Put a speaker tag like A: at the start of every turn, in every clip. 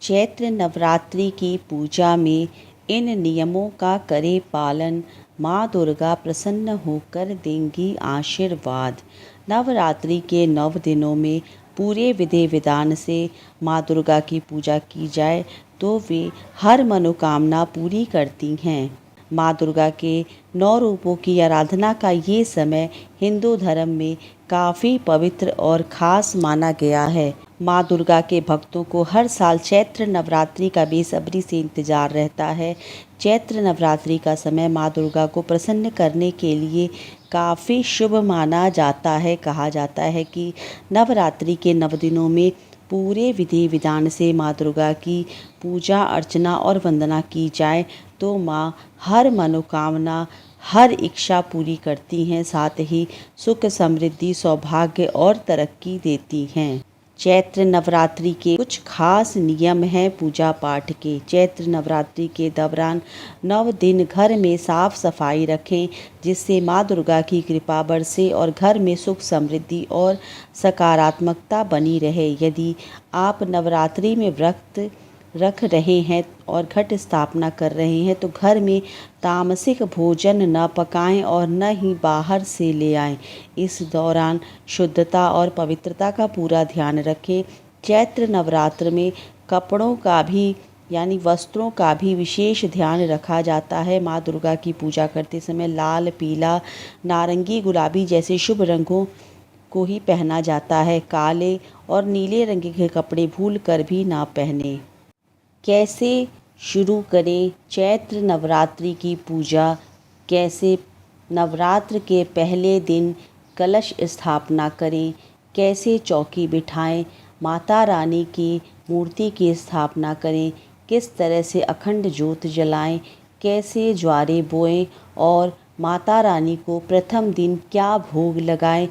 A: चैत्र नवरात्रि की पूजा में इन नियमों का करें पालन, माँ दुर्गा प्रसन्न होकर देंगी आशीर्वाद। नवरात्रि के 9 दिनों में पूरे विधि विधान से माँ दुर्गा की पूजा की जाए तो वे हर मनोकामना पूरी करती हैं। माँ दुर्गा के 9 रूपों की आराधना का ये समय हिंदू धर्म में काफ़ी पवित्र और ख़ास माना गया है। माँ दुर्गा के भक्तों को हर साल चैत्र नवरात्रि का बेसब्री से इंतज़ार रहता है। चैत्र नवरात्रि का समय माँ दुर्गा को प्रसन्न करने के लिए काफ़ी शुभ माना जाता है। कहा जाता है कि नवरात्रि के 9 दिनों में पूरे विधि विधान से माँ दुर्गा की पूजा अर्चना और वंदना की जाए तो माँ हर मनोकामना, हर इच्छा पूरी करती हैं, साथ ही सुख समृद्धि, सौभाग्य और तरक्की देती हैं। चैत्र नवरात्रि के कुछ खास नियम हैं पूजा पाठ के। चैत्र नवरात्रि के दौरान 9 दिन घर में साफ सफाई रखें जिससे माँ दुर्गा की कृपा बरसे और घर में सुख समृद्धि और सकारात्मकता बनी रहे। यदि आप नवरात्रि में व्रत रख रहे हैं और घट स्थापना कर रहे हैं तो घर में तामसिक भोजन न पकाएं और न ही बाहर से ले आएं। इस दौरान शुद्धता और पवित्रता का पूरा ध्यान रखें। चैत्र नवरात्र में कपड़ों का भी यानी वस्त्रों का भी विशेष ध्यान रखा जाता है। माँ दुर्गा की पूजा करते समय लाल, पीला, नारंगी, गुलाबी जैसे शुभ रंगों को ही पहना जाता है। काले और नीले रंग के कपड़े भूल कर भी ना पहने। कैसे शुरू करें चैत्र नवरात्रि की पूजा? कैसे नवरात्र के पहले दिन कलश स्थापना करें? कैसे चौकी बिठाएं? माता रानी की मूर्ति की स्थापना करें? किस तरह से अखंड ज्योत जलाएं? कैसे ज्वारे बोएं और माता रानी को प्रथम दिन क्या भोग लगाएं?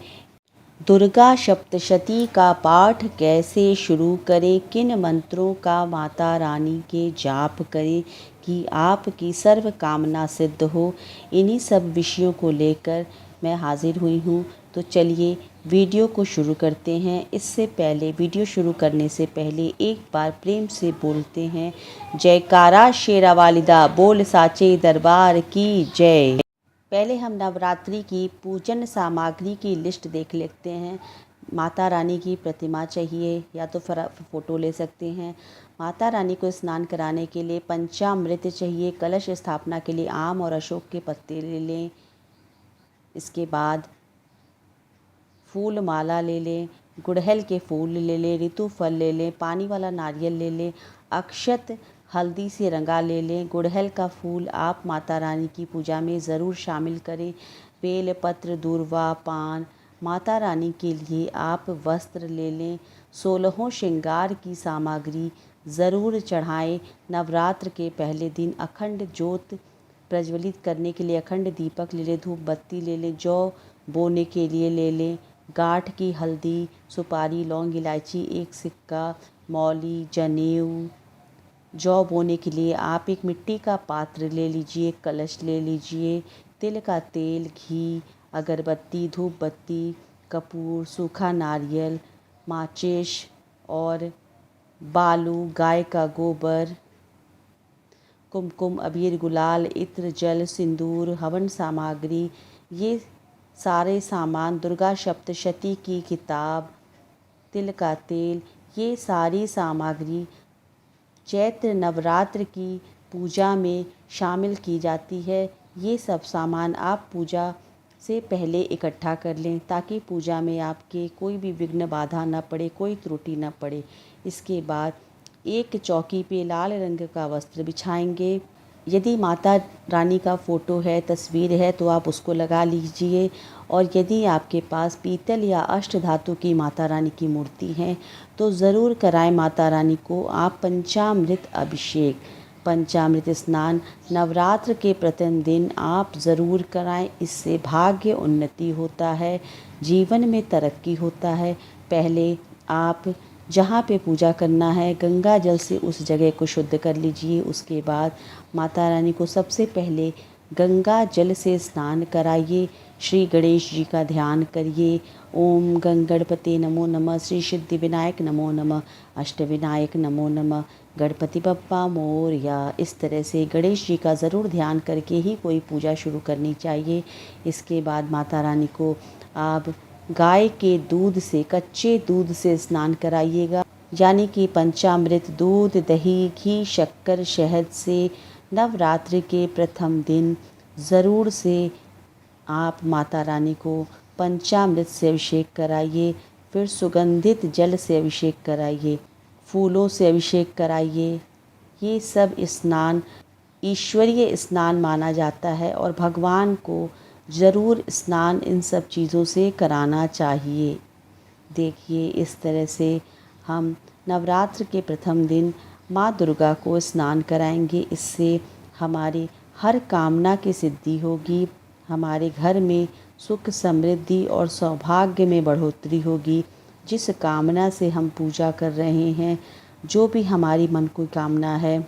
A: दुर्गा सप्तशती का पाठ कैसे शुरू करें? किन मंत्रों का माता रानी के जाप करें कि आपकी सर्व कामना सिद्ध हो? इन्हीं सब विषयों को लेकर मैं हाजिर हुई हूँ। तो चलिए वीडियो को शुरू करते हैं। इससे पहले वीडियो शुरू करने से पहले एक बार प्रेम से बोलते हैं जयकारा शेरा वालिदा बोल साचे दरबार की जय। पहले हम नवरात्रि की पूजन सामग्री की लिस्ट देख लेते हैं। माता रानी की प्रतिमा चाहिए या तो फ़ोटो ले सकते हैं। माता रानी को स्नान कराने के लिए पंचामृत चाहिए। कलश स्थापना के लिए आम और अशोक के पत्ते ले लें। इसके बाद फूल माला ले लें, गुड़हल के फूल ले लें, ऋतु फल ले लें, पानी वाला नारियल ले लें, अक्षत हल्दी से रंगा ले लें। गुड़हल का फूल आप माता रानी की पूजा में ज़रूर शामिल करें। बेल पत्र, दूर्वा, पान। माता रानी के लिए आप वस्त्र ले लें। 16 श्रृंगार की सामग्री ज़रूर चढ़ाएं। नवरात्र के पहले दिन अखंड ज्योत प्रज्वलित करने के लिए अखंड दीपक ले लें, धूप बत्ती ले लें, जौ बोने के लिए ले लें, गांठ की हल्दी, सुपारी, लौंग, इलायची, एक सिक्का, मौली, जनेऊ। जौ बोने के लिए आप एक मिट्टी का पात्र ले लीजिए, कलश ले लीजिए, तिल का तेल, घी, अगरबत्ती, धूप बत्ती, कपूर, सूखा नारियल, माचिस और बालू, गाय का गोबर, कुमकुम, अबीर, गुलाल, इत्र, जल, सिंदूर, हवन सामग्री। ये सारे सामान, दुर्गा सप्तशती की किताब, तिल का तेल, ये सारी सामग्री चैत्र नवरात्र की पूजा में शामिल की जाती है। ये सब सामान आप पूजा से पहले इकट्ठा कर लें ताकि पूजा में आपके कोई भी विघ्न बाधा न पड़े, कोई त्रुटि न पड़े। इसके बाद एक चौकी पे लाल रंग का वस्त्र बिछाएंगे। यदि माता रानी का फ़ोटो है, तस्वीर है तो आप उसको लगा लीजिए। और यदि आपके पास पीतल या अष्ट धातु की माता रानी की मूर्ति है तो ज़रूर कराएं माता रानी को आप पंचामृत अभिषेक, पंचामृत स्नान नवरात्र के प्रथम दिन आप ज़रूर कराएं। इससे भाग्य उन्नति होता है, जीवन में तरक्की होता है। पहले आप जहाँ पे पूजा करना है गंगा जल से उस जगह को शुद्ध कर लीजिए। उसके बाद माता रानी को सबसे पहले गंगा जल से स्नान कराइए। श्री गणेश जी का ध्यान करिए। ओम गणपते नमो नमः, श्री सिद्धि विनायक नमो नमः, अष्ट विनायक नमो नमः, गणपति बप्पा मोरया। इस तरह से गणेश जी का ज़रूर ध्यान करके ही कोई पूजा शुरू करनी चाहिए। इसके बाद माता रानी को आप गाय के दूध से, कच्चे दूध से स्नान कराइएगा, यानी कि पंचामृत दूध, दही, घी, शक्कर, शहद से नवरात्रि के प्रथम दिन ज़रूर से आप माता रानी को पंचामृत से अभिषेक कराइए। फिर सुगंधित जल से अभिषेक कराइए, फूलों से अभिषेक कराइए। ये सब स्नान ईश्वरीय स्नान माना जाता है और भगवान को ज़रूर स्नान इन सब चीज़ों से कराना चाहिए। देखिए, इस तरह से हम नवरात्र के प्रथम दिन माँ दुर्गा को स्नान कराएंगे। इससे हमारी हर कामना की सिद्धि होगी, हमारे घर में सुख, समृद्धि और सौभाग्य में बढ़ोतरी होगी। जिस कामना से हम पूजा कर रहे हैं, जो भी हमारी मन की कामना है,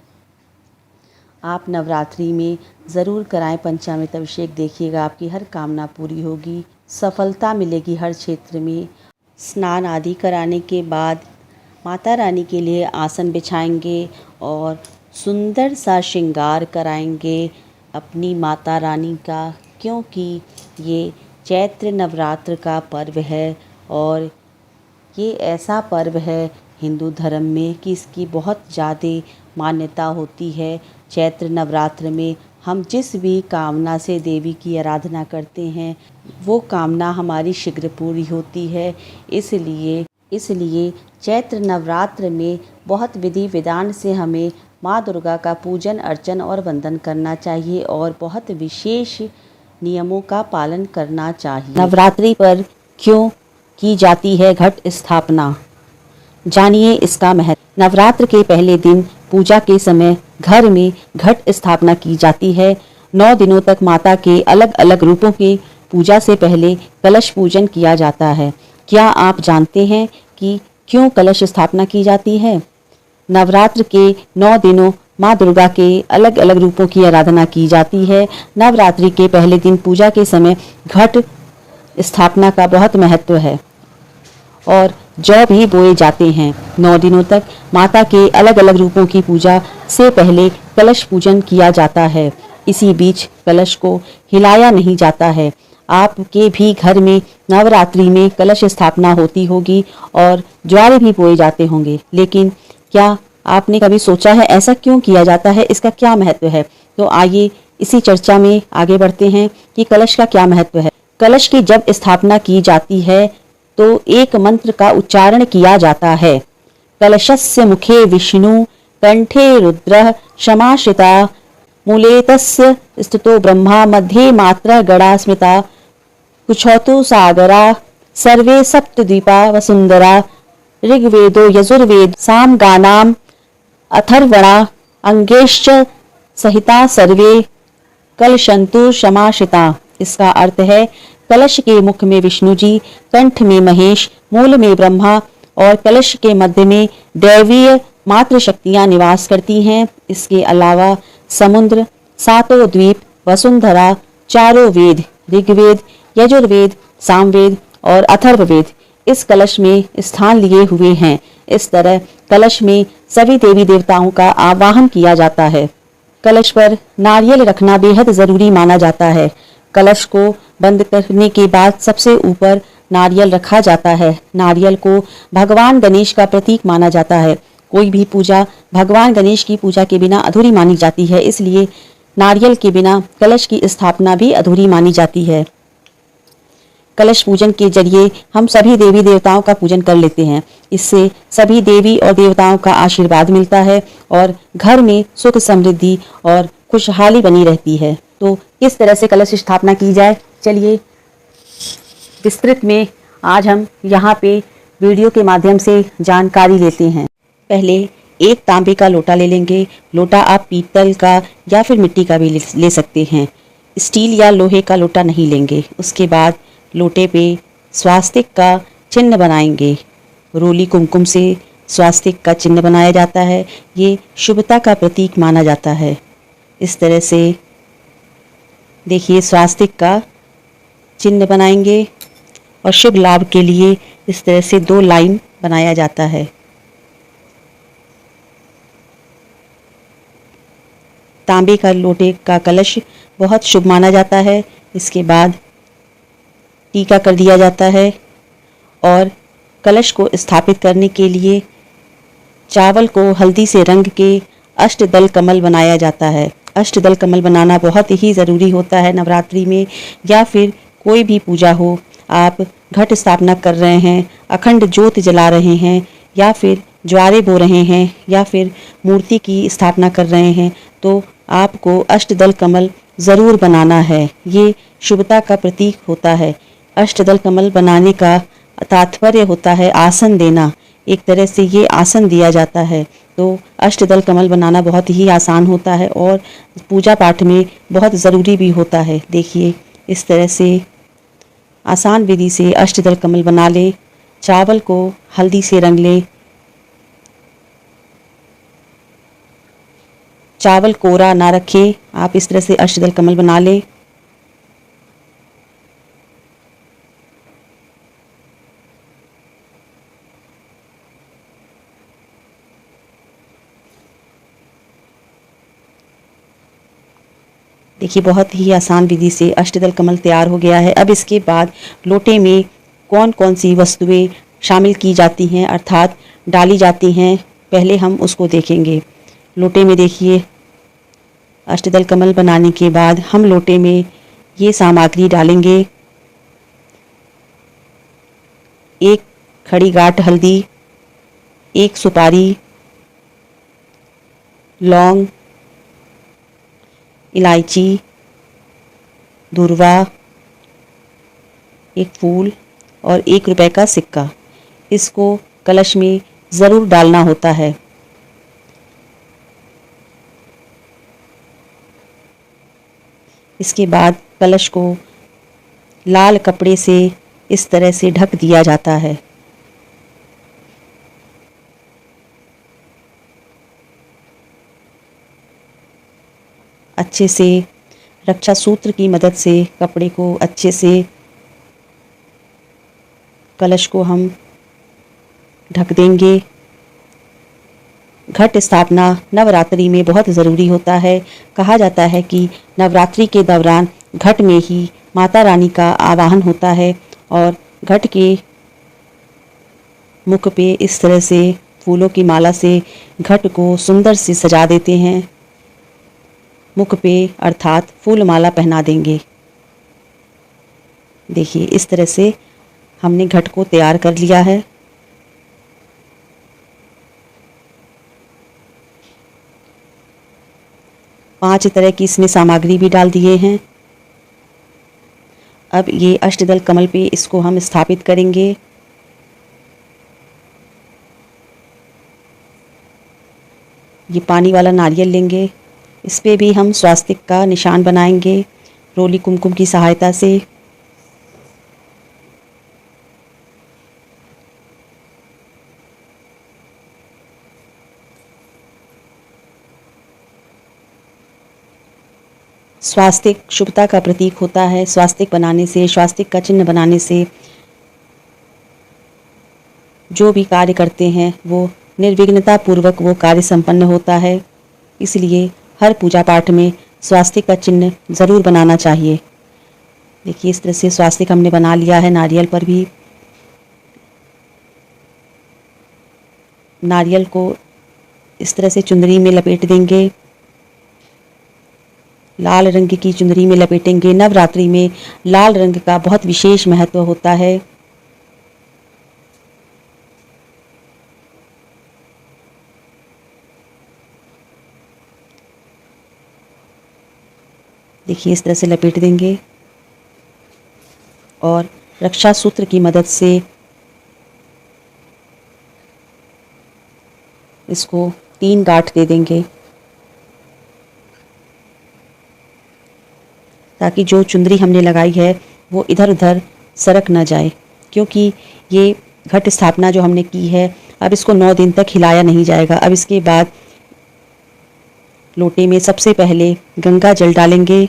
A: आप नवरात्रि में ज़रूर कराएं पंचामृत अभिषेक। देखिएगा, आपकी हर कामना पूरी होगी, सफलता मिलेगी हर क्षेत्र में। स्नान आदि कराने के बाद माता रानी के लिए आसन बिछाएंगे और सुंदर सा श्रृंगार कराएंगे अपनी माता रानी का, क्योंकि ये चैत्र नवरात्र का पर्व है और ये ऐसा पर्व है हिंदू धर्म में कि इसकी बहुत ज़्यादा मान्यता होती है। चैत्र नवरात्र में हम जिस भी कामना से देवी की आराधना करते हैं, वो कामना हमारी शीघ्र पूरी होती है। इसलिए चैत्र नवरात्र में बहुत विधि विधान से हमें माँ दुर्गा का पूजन अर्चन और वंदन करना चाहिए और बहुत विशेष नियमों का पालन करना चाहिए। नवरात्रि पर क्यों की जाती है घट स्थापना, जानिए इसका महत्व। नवरात्र के पहले दिन पूजा के समय घर में घट स्थापना की जाती है। 9 दिनों तक माता के अलग अलग रूपों की पूजा से पहले कलश पूजन किया जाता है। क्या आप जानते हैं कि क्यों कलश स्थापना की जाती है? नवरात्र के 9 दिनों माँ दुर्गा के अलग अलग रूपों की आराधना की जाती है। नवरात्रि के पहले दिन पूजा के समय घट स्थापना का बहुत महत्व है और जौ भी बोए जाते हैं। 9 दिनों तक माता के अलग अलग रूपों की पूजा से पहले कलश पूजन किया जाता है। इसी बीच कलश को हिलाया नहीं जाता है। आपके भी घर में नवरात्रि में कलश स्थापना होती होगी और ज्वारे भी बोए जाते होंगे, लेकिन क्या आपने कभी सोचा है ऐसा क्यों किया जाता है, इसका क्या महत्व है? तो आइए इसी चर्चा में आगे बढ़ते हैं कि कलश का क्या महत्व है। कलश की जब स्थापना की जाती है तो एक मंत्र का उच्चारण किया जाता है। कलशस्य मुखे विष्णु, कंठे रुद्रः, समाश्रिता, मूलेतस्य स्थितो ब्रह्मा, मध्ये मात्रा गणा स्मृता, कुछौतु सागरा, सर्वे सप्तद्वीपा वसुंधरा, ऋग्वेदो यजुर्वेद सामगानाम अथर्वणा, अंगेश्च सहिता सर्वे कलशंतु समाश्रिता। इसका अर्थ है कलश के मुख में विष्णु जी, कंठ में महेश, मूल में ब्रह्मा और कलश के मध्य में दैवीय मातृ शक्तियां निवास करती हैं। इसके अलावा समुद्र, सातों द्वीप, वसुंधरा, चारों वेद, ऋग्वेद, यजुर्वेद, सामवेद और अथर्ववेद इस कलश में स्थान लिए हुए हैं। इस तरह कलश में सभी देवी देवताओं का आवाहन किया जाता है। कलश पर नारियल रखना बेहद जरूरी माना जाता है। कलश को बंद करने के बाद सबसे ऊपर नारियल रखा जाता है। नारियल को भगवान गणेश का प्रतीक माना जाता है। कोई भी पूजा भगवान गणेश की पूजा के बिना अधूरी मानी जाती है, इसलिए नारियल के बिना कलश की स्थापना भी अधूरी मानी जाती है। कलश पूजन के जरिए हम सभी देवी देवताओं का पूजन कर लेते हैं। इससे सभी देवी और देवताओं का आशीर्वाद मिलता है और घर में सुख, समृद्धि और खुशहाली बनी रहती है। तो किस तरह से कलश स्थापना की जाए, चलिए विस्तृत में आज हम यहाँ पे वीडियो के माध्यम से जानकारी लेते हैं। पहले एक तांबे का लोटा ले लेंगे। लोटा आप पीतल का या फिर मिट्टी का भी ले सकते हैं। स्टील या लोहे का लोटा नहीं लेंगे। उसके बाद लोटे पे स्वास्तिक का चिन्ह बनाएंगे। रोली कुमकुम से स्वास्तिक का चिन्ह बनाया जाता है। ये शुभता का प्रतीक माना जाता है। इस तरह से देखिए स्वास्तिक का चिन्ह बनाएंगे और शुभ लाभ के लिए इस तरह से 2 लाइन बनाया जाता है। तांबे का लोटे का कलश बहुत शुभ माना जाता है। इसके बाद टीका कर दिया जाता है और कलश को स्थापित करने के लिए चावल को हल्दी से रंग के अष्टदल कमल बनाया जाता है। अष्टदल कमल बनाना बहुत ही ज़रूरी होता है नवरात्रि में, या फिर कोई भी पूजा हो, आप घट स्थापना कर रहे हैं, अखंड ज्योत जला रहे हैं, या फिर ज्वारे बो रहे हैं, या फिर मूर्ति की स्थापना कर रहे हैं, तो आपको अष्टदल कमल ज़रूर बनाना है। ये शुभता का प्रतीक होता है। अष्टदल कमल बनाने का तात्पर्य होता है आसन देना। एक तरह से ये आसन दिया जाता है। तो अष्टदल कमल बनाना बहुत ही आसान होता है और पूजा पाठ में बहुत ज़रूरी भी होता है। देखिए, इस तरह से आसान विधि से अष्टदल कमल बना लें। चावल को हल्दी से रंग लें। चावल कोरा ना रखें, आप इस तरह से अष्टदल कमल बना लें। देखिए, बहुत ही आसान विधि से अष्टदल कमल तैयार हो गया है। अब इसके बाद लोटे में कौन कौन सी वस्तुएं शामिल की जाती हैं, अर्थात डाली जाती हैं, पहले हम उसको देखेंगे। लोटे में देखिए, अष्टदल कमल बनाने के बाद हम लोटे में ये सामग्री डालेंगे। 1 खड़ी गांठ हल्दी, 1 सुपारी, लौंग, इलायची, दूर्वा, 1 फूल और 1 रुपए का सिक्का। इसको कलश में ज़रूर डालना होता है। इसके बाद कलश को लाल कपड़े से इस तरह से ढक दिया जाता है। अच्छे से रक्षा सूत्र की मदद से कपड़े को अच्छे से कलश को हम ढक देंगे। घट स्थापना नवरात्रि में बहुत ज़रूरी होता है। कहा जाता है कि नवरात्रि के दौरान घट में ही माता रानी का आवाहन होता है और घट के मुख पे इस तरह से फूलों की माला से घट को सुंदर से सजा देते हैं। मुख पे अर्थात फूल माला पहना देंगे। देखिए, इस तरह से हमने घट को तैयार कर लिया है। पांच तरह की इसमें सामग्री भी डाल दिए हैं। अब ये अष्टदल कमल पे इसको हम स्थापित करेंगे। ये पानी वाला नारियल लेंगे, इस पे भी हम स्वास्तिक का निशान बनाएंगे रोली कुमकुम की सहायता से। स्वास्तिक शुभता का प्रतीक होता है। स्वास्तिक बनाने से, स्वास्तिक का चिन्ह बनाने से जो भी कार्य करते हैं वो निर्विघ्नता पूर्वक वो कार्य संपन्न होता है। इसलिए हर पूजा पाठ में स्वास्तिक का चिन्ह ज़रूर बनाना चाहिए। देखिए, इस तरह से स्वास्तिक हमने बना लिया है। नारियल पर भी नारियल को इस तरह से चुंदरी में लपेट देंगे, लाल रंग की चुंदरी में लपेटेंगे। नवरात्रि में लाल रंग का बहुत विशेष महत्व होता है। देखिए, इस तरह से लपेट देंगे और रक्षा सूत्र की मदद से इसको 3 गांठ दे देंगे ताकि जो चुंदरी हमने लगाई है वो इधर उधर सरक ना जाए, क्योंकि ये घट स्थापना जो हमने की है, अब इसको 9 दिन तक हिलाया नहीं जाएगा। अब इसके बाद लोटे में सबसे पहले गंगा जल डालेंगे।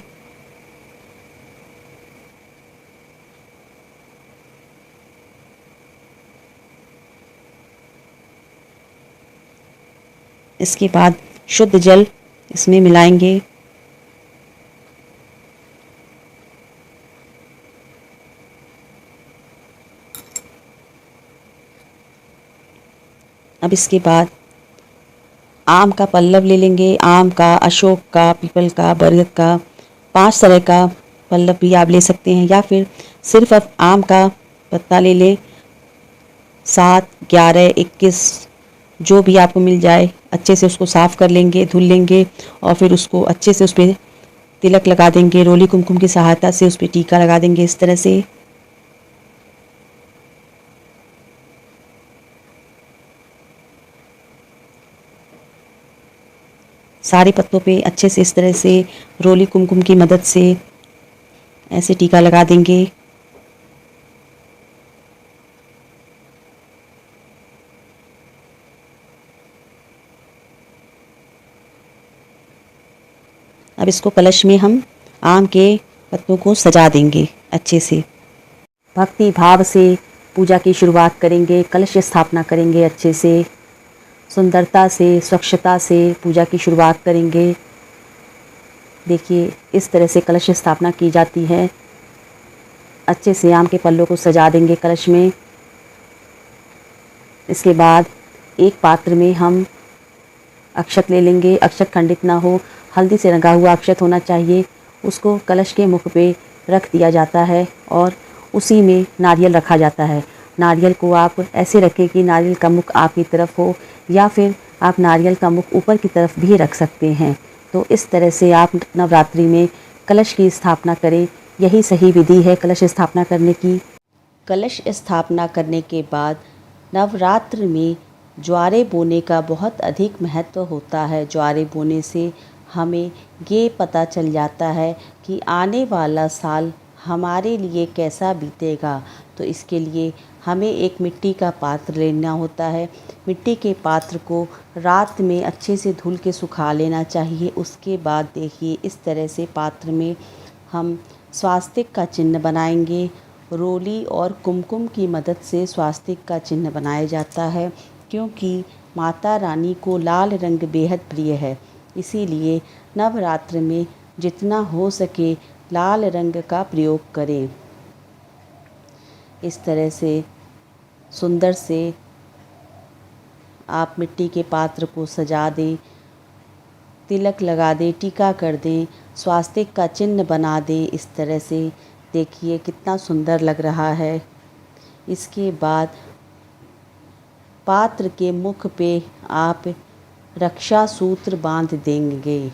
A: इसके बाद शुद्ध जल इसमें मिलाएंगे। अब इसके बाद आम का पल्लव ले लेंगे। आम का, अशोक का, पीपल का, बरगद का, 5 तरह का पल्लव भी आप ले सकते हैं, या फिर सिर्फ आप आम का पत्ता ले लें। 7, 11, 21 जो भी आपको मिल जाए, अच्छे से उसको साफ़ कर लेंगे, धुल लेंगे और फिर उसको अच्छे से उस पर तिलक लगा देंगे। रोली कुमकुम की सहायता से उस पर टीका लगा देंगे इस तरह से। सारे पत्तों पे अच्छे से इस तरह से रोली कुमकुम की मदद से ऐसे टीका लगा देंगे। अब इसको कलश में हम आम के पत्तों को सजा देंगे अच्छे से। भक्ति भाव से पूजा की शुरुआत करेंगे, कलश स्थापना करेंगे अच्छे से, सुंदरता से, स्वच्छता से पूजा की शुरुआत करेंगे। देखिए इस तरह से कलश स्थापना की जाती है। अच्छे से आम के पल्लों को सजा देंगे कलश में। इसके बाद एक पात्र में हम अक्षत ले लेंगे। अक्षत खंडित ना हो, हल्दी से रंगा हुआ अक्षत होना चाहिए। उसको कलश के मुख पे रख दिया जाता है और उसी में नारियल रखा जाता है। नारियल को आप ऐसे रखें कि नारियल का मुख आपकी तरफ हो, या फिर आप नारियल का मुख ऊपर की तरफ भी रख सकते हैं। तो इस तरह से आप नवरात्रि में कलश की स्थापना करें। यही सही विधि है कलश स्थापना करने की। कलश स्थापना करने के बाद नवरात्र में ज्वारे बोने का बहुत अधिक महत्व होता है। ज्वारे बोने से हमें ये पता चल जाता है कि आने वाला साल हमारे लिए कैसा बीतेगा। तो इसके लिए हमें एक मिट्टी का पात्र लेना होता है। मिट्टी के पात्र को रात में अच्छे से धुल के सुखा लेना चाहिए। उसके बाद देखिए इस तरह से पात्र में हम स्वास्तिक का चिन्ह बनाएंगे। रोली और कुमकुम की मदद से स्वास्तिक का चिन्ह बनाया जाता है, क्योंकि माता रानी को लाल रंग बेहद प्रिय है। इसीलिए नवरात्र में जितना हो सके लाल रंग का प्रयोग करें। इस तरह से सुंदर से आप मिट्टी के पात्र को सजा दें, तिलक लगा दें, टीका कर दें, स्वास्तिक का चिन्ह बना दें। इस तरह से देखिए कितना सुंदर लग रहा है। इसके बाद पात्र के मुख पे आप रक्षा सूत्र बांध देंगे।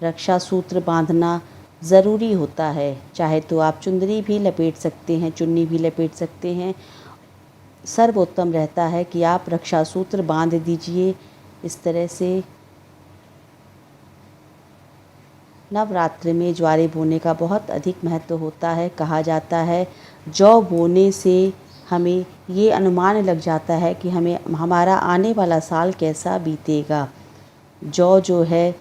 A: रक्षा सूत्र बांधना ज़रूरी होता है। चाहे तो आप चुंदरी भी लपेट सकते हैं, चुन्नी भी लपेट सकते हैं। सर्वोत्तम रहता है कि आप रक्षा सूत्र बांध दीजिए। इस तरह से नवरात्रि में ज्वारे बोने का बहुत अधिक महत्व होता है। कहा जाता है जौ बोने से हमें ये अनुमान लग जाता है कि हमें हमारा आने वाला साल कैसा बीतेगा। जौ जो है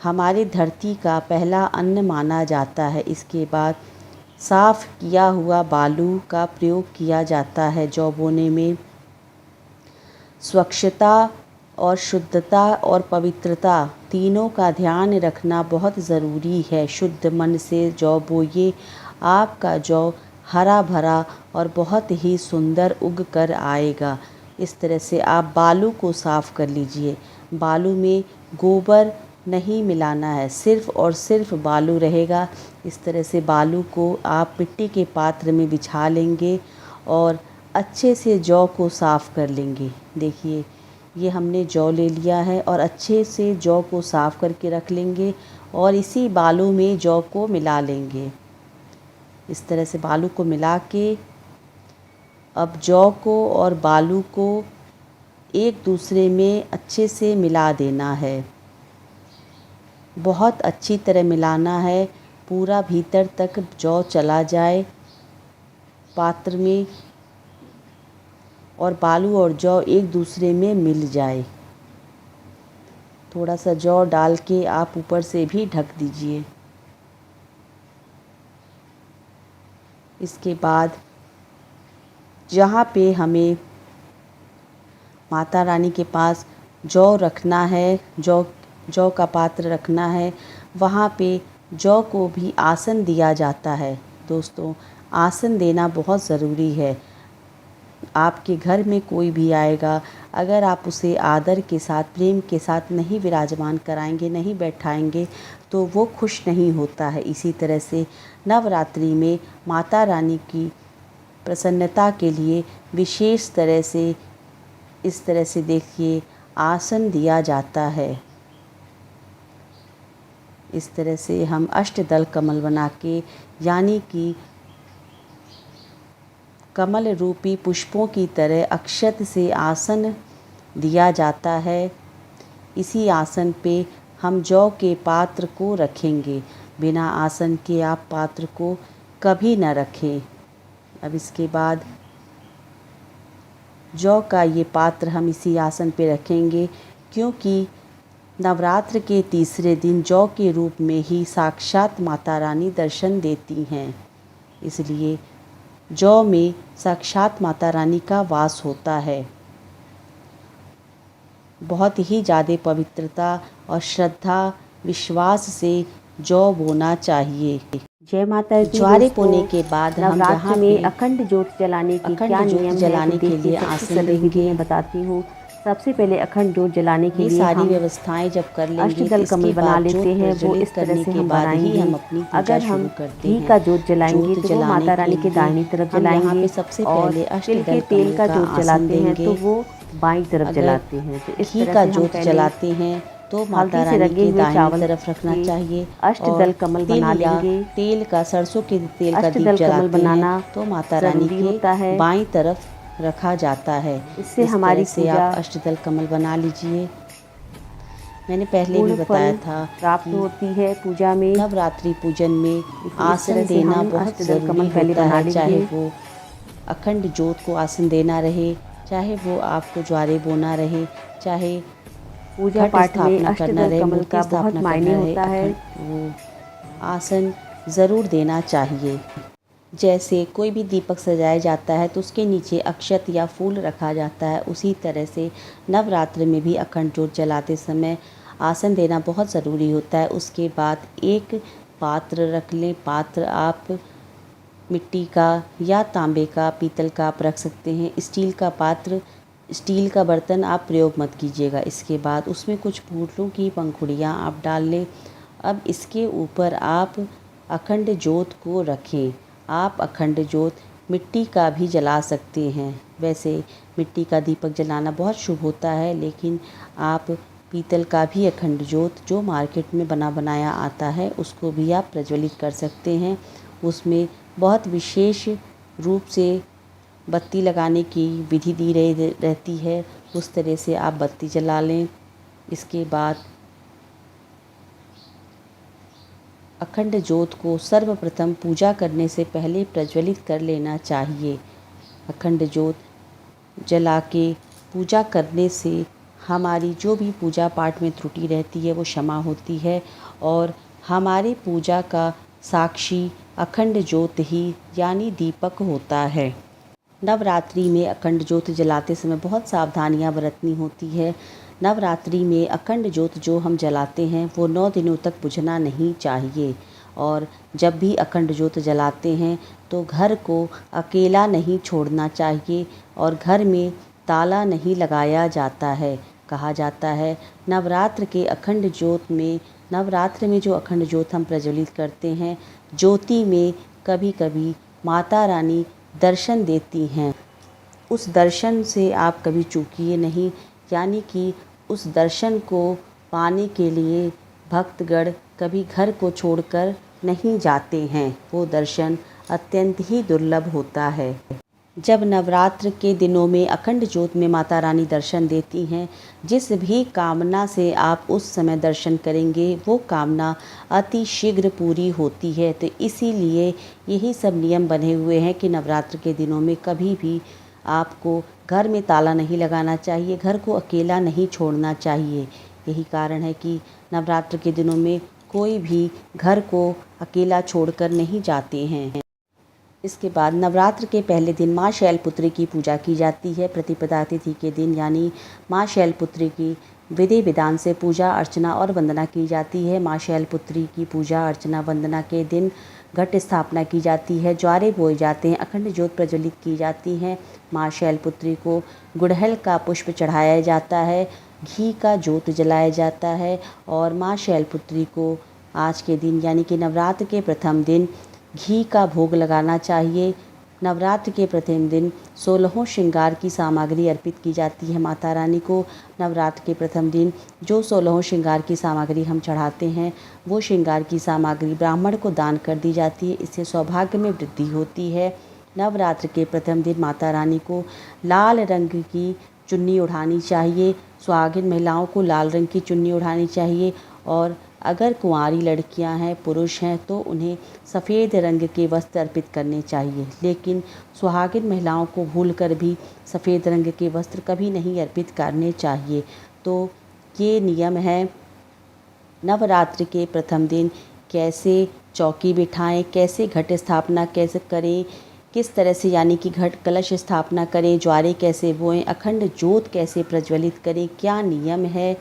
A: हमारी धरती का पहला अन्न माना जाता है। इसके बाद साफ़ किया हुआ बालू का प्रयोग किया जाता है जौ बोने में। स्वच्छता और शुद्धता और पवित्रता तीनों का ध्यान रखना बहुत ज़रूरी है। शुद्ध मन से जौ बोइए, आपका जौ हरा भरा और बहुत ही सुंदर उग कर आएगा। इस तरह से आप बालू को साफ़ कर लीजिए। बालू में गोबर नहीं मिलाना है, सिर्फ़ और सिर्फ बालू रहेगा। इस तरह से बालू को आप मिट्टी के पात्र में बिछा लेंगे और अच्छे से जौ को साफ़ कर लेंगे। देखिए ये हमने जौ ले लिया है और अच्छे से जौ को साफ़ करके रख लेंगे और इसी बालू में जौ को मिला लेंगे। इस तरह से बालू को मिला के अब जौ को और बालू को एक दूसरे में अच्छे से मिला देना है। बहुत अच्छी तरह मिलाना है, पूरा भीतर तक जौ चला जाए पात्र में और बालू और जौ एक दूसरे में मिल जाए। थोड़ा सा जौ डाल के आप ऊपर से भी ढक दीजिए। इसके बाद जहाँ पे हमें माता रानी के पास जौ रखना है, जौ का पात्र रखना है, वहाँ पे जौ को भी आसन दिया जाता है। दोस्तों, आसन देना बहुत ज़रूरी है। आपके घर में कोई भी आएगा, अगर आप उसे आदर के साथ, प्रेम के साथ नहीं विराजमान कराएंगे, नहीं बैठाएंगे, तो वो खुश नहीं होता है। इसी तरह से नवरात्रि में माता रानी की प्रसन्नता के लिए विशेष तरह से, इस तरह से देखिए, आसन दिया जाता है। इस तरह से हम अष्टदल कमल बना के, यानी कि कमल रूपी पुष्पों की तरह अक्षत से आसन दिया जाता है। इसी आसन पे हम जौ के पात्र को रखेंगे। बिना आसन के आप पात्र को कभी न रखें। अब इसके बाद जौ का ये पात्र हम इसी आसन पे रखेंगे, क्योंकि नवरात्र के तीसरे दिन जौ के रूप में ही साक्षात माता रानी दर्शन देती हैं। इसलिए जौ में साक्षात माता रानी का वास होता है। बहुत ही ज़्यादा पवित्रता और श्रद्धा विश्वास से जौ बोना चाहिए।
B: जय माता दी।
A: ज्वारे बोने के बाद हम
B: नवरात्र
A: यहाँ
B: में
A: पे
B: अखंड ज्योत जलाने की क्या नियम
A: जलाने
B: है,
A: के लिए आसन देंगे।
B: मैं बताती हूँ। सबसे पहले अखंड ज्योत जलाने के
A: ये
B: लिए
A: सारी
B: हम
A: व्यवस्थाएं जब कर लेंगे,
B: अष्टदल कमल बना लेते हैं। वो इस तरह से हम बनाएंगे।
A: हम अपनी पूजा
B: अगर हम
A: शुरू करते
B: घी
A: हैं।
B: का ज्योत जलाएंगे
A: ज्योत
B: तो वो
A: जलाने
B: माता रानी
A: के
B: के
A: लिए
B: दाहिनी तरफ
A: हम यहाँ
B: जलाएंगे,
A: पे सबसे
B: और
A: पहले
B: तिल
A: अष्टदल
B: के तेल
A: कमल
B: का
A: का
B: ज्योत
A: आसन
B: जलाते हैं तो
A: देंगे।
B: वो बाईं तरफ
A: अगर
B: जलाते हैं। तो इस
A: घी
B: तरह
A: का
B: से हम
A: ज्योत
B: पहले
A: जलाते हैं तो माता
B: हल्दी से
A: रानी
B: रंगे
A: के
B: हुए
A: दाहिनी
B: चावल
A: तरफ रखना
B: के
A: चाहिए।
B: अष्टदल
A: और
B: कमल
A: तिल
B: बना
A: या
B: लेंगे।
A: तेल का, सरसों के तेल का दीप
B: अष्टदल कमल
A: जलाते
B: बनाना
A: हैं तो माता रानी
B: ज़रूरी होता है।
A: के बाईं तरफ रखा जाता है।
B: इससे
A: इस
B: हमारी
A: तरह से
B: पूजा
A: आप अष्टदल कमल बना लीजिए। मैंने पहले भी
B: पूर्ण
A: बताया
B: फल
A: था
B: प्राप्त
A: कि
B: होती है पूजा में।
A: नवरात्रि पूजन में
B: इस
A: आसन
B: तरह से
A: देना
B: हम
A: बहुत
B: अष्टदल
A: ज़रूरी
B: कमल पहले
A: होता
B: बना
A: है। चाहे
B: लेंगे।
A: वो अखंड ज्योत को आसन देना रहे, चाहे वो आपको ज्वारे बोना रहे, चाहे
B: पूजा
A: घट
B: पाठ में
A: स्थापना करना
B: अष्टदल
A: रहे,
B: कमल
A: मूर्ति
B: का बहुत
A: स्थापना
B: मायने
A: करना रहे,
B: होता है।
A: वो आसन ज़रूर देना चाहिए। जैसे कोई भी दीपक सजाया जाता है तो उसके नीचे अक्षत या फूल रखा जाता है, उसी तरह से नवरात्र में भी अखंड ज्योत जलाते समय आसन देना बहुत ज़रूरी होता है। उसके बाद एक पात्र रख लें। पात्र आप मिट्टी का या तांबे का, पीतल का आप रख सकते हैं। स्टील का पात्र, स्टील का बर्तन आप प्रयोग मत कीजिएगा। इसके बाद उसमें कुछ फूलों की पंखुड़ियाँ आप डाल लें। अब इसके ऊपर आप अखंड ज्योत को रखें। आप अखंड ज्योत मिट्टी का भी जला सकते हैं। वैसे मिट्टी का दीपक जलाना बहुत शुभ होता है, लेकिन आप पीतल का भी अखंड ज्योत जो मार्केट में बना बनाया आता है उसको भी आप प्रज्वलित कर सकते हैं। उसमें बहुत विशेष रूप से बत्ती लगाने की विधि दी रहती है, उस तरह से आप बत्ती जला लें। इसके बाद अखंड ज्योत को सर्वप्रथम पूजा करने से पहले प्रज्वलित कर लेना चाहिए। अखंड ज्योत जला के पूजा करने से हमारी जो भी पूजा पाठ में त्रुटि रहती है वो क्षमा होती है, और हमारी पूजा का साक्षी अखंड ज्योत ही यानी दीपक होता है। नवरात्रि में अखंड ज्योत जलाते समय बहुत सावधानियां बरतनी होती है। नवरात्रि में अखंड ज्योत जो हम जलाते हैं वो 9 दिनों तक बुझना नहीं चाहिए, और जब भी अखंड ज्योत जलाते हैं तो घर को अकेला नहीं छोड़ना चाहिए, और घर में ताला नहीं लगाया जाता है। कहा जाता है नवरात्र के अखंड ज्योत में, नवरात्र में जो अखंड ज्योत हम प्रज्वलित करते हैं, ज्योति में कभी कभी माता रानी दर्शन देती हैं। उस दर्शन से आप कभी चूकिए नहीं, यानी कि उस दर्शन को पाने के लिए भक्तगण कभी घर को छोड़कर नहीं जाते हैं। वो दर्शन अत्यंत ही दुर्लभ होता है। जब नवरात्र के दिनों में अखंड ज्योत में माता रानी दर्शन देती हैं, जिस भी कामना से आप उस समय दर्शन करेंगे वो कामना अति शीघ्र पूरी होती है। तो इसीलिए यही सब नियम बने हुए हैं कि नवरात्र के दिनों में कभी भी आपको घर में ताला नहीं लगाना चाहिए, घर को अकेला नहीं छोड़ना चाहिए। यही कारण है कि नवरात्र के दिनों में कोई भी घर को अकेला छोड़कर नहीं जाते हैं। इसके बाद नवरात्र के पहले दिन माँ शैलपुत्री की पूजा की जाती है। प्रतिपदा तिथि के दिन यानी माँ शैलपुत्री की विधि विधान से पूजा अर्चना और वंदना की जाती है। माँ शैलपुत्री की पूजा अर्चना वंदना के दिन घट स्थापना की जाती है, ज्वारे बोए जाते हैं, अखंड ज्योत प्रज्वलित की जाती हैं। माँ शैलपुत्री को गुड़हल का पुष्प चढ़ाया जाता है, घी का ज्योत जलाया जाता है और माँ शैलपुत्री को आज के दिन यानी कि नवरात्र के प्रथम दिन घी का भोग लगाना चाहिए। नवरात्र के प्रथम दिन 16 श्रृंगार की सामग्री अर्पित की जाती है माता रानी को। नवरात्र के प्रथम दिन जो 16 श्रृंगार की सामग्री हम चढ़ाते हैं वो श्रृंगार की सामग्री ब्राह्मण को दान कर दी जाती है। इससे सौभाग्य में वृद्धि होती है। नवरात्र के प्रथम दिन माता रानी को लाल रंग की चुन्नी ओढ़ानी चाहिए। सुहागिन महिलाओं को लाल रंग की चुन्नी ओढ़ानी चाहिए और अगर कुंवारी लड़कियां हैं, पुरुष हैं तो उन्हें सफ़ेद रंग के वस्त्र अर्पित करने चाहिए। लेकिन सुहागिन महिलाओं को भूलकर भी सफ़ेद रंग के वस्त्र कभी नहीं अर्पित करने चाहिए। तो ये नियम है। नवरात्रि के प्रथम दिन कैसे चौकी बिठाएं, कैसे घट स्थापना कैसे करें, किस तरह से यानी कि घट कलश स्थापना करें, ज्वारे कैसे बोएं, अखंड ज्योत कैसे प्रज्वलित करें, क्या नियम है,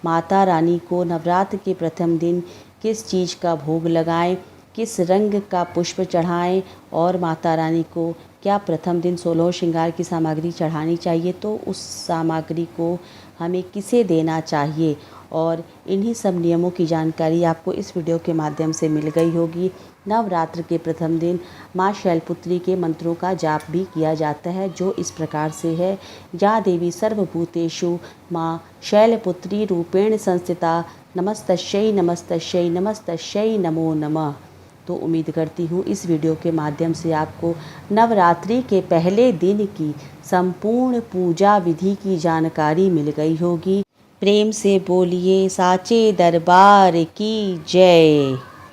A: माता रानी को नवरात्र के प्रथम दिन किस चीज़ का भोग लगाएं, किस रंग का पुष्प चढ़ाएं और माता रानी को क्या प्रथम दिन 16 श्रृंगार की सामग्री चढ़ानी चाहिए, तो उस सामग्री को हमें किसे देना चाहिए। और इन्हीं सब नियमों की जानकारी आपको इस वीडियो के माध्यम से मिल गई होगी। नवरात्र के प्रथम दिन माँ शैलपुत्री के मंत्रों का जाप भी किया जाता है, जो इस प्रकार से है। या देवी सर्वभूतेषु माँ शैलपुत्री रूपेण संस्थिता नमस्तस्यै नमस्तस्यै नमस्तस्यै नमो नमः। तो उम्मीद करती हूँ इस वीडियो के माध्यम से आपको नवरात्रि के पहले दिन की संपूर्ण पूजा विधि की जानकारी मिल गई होगी। प्रेम से बोलिए साचे दरबार की जय।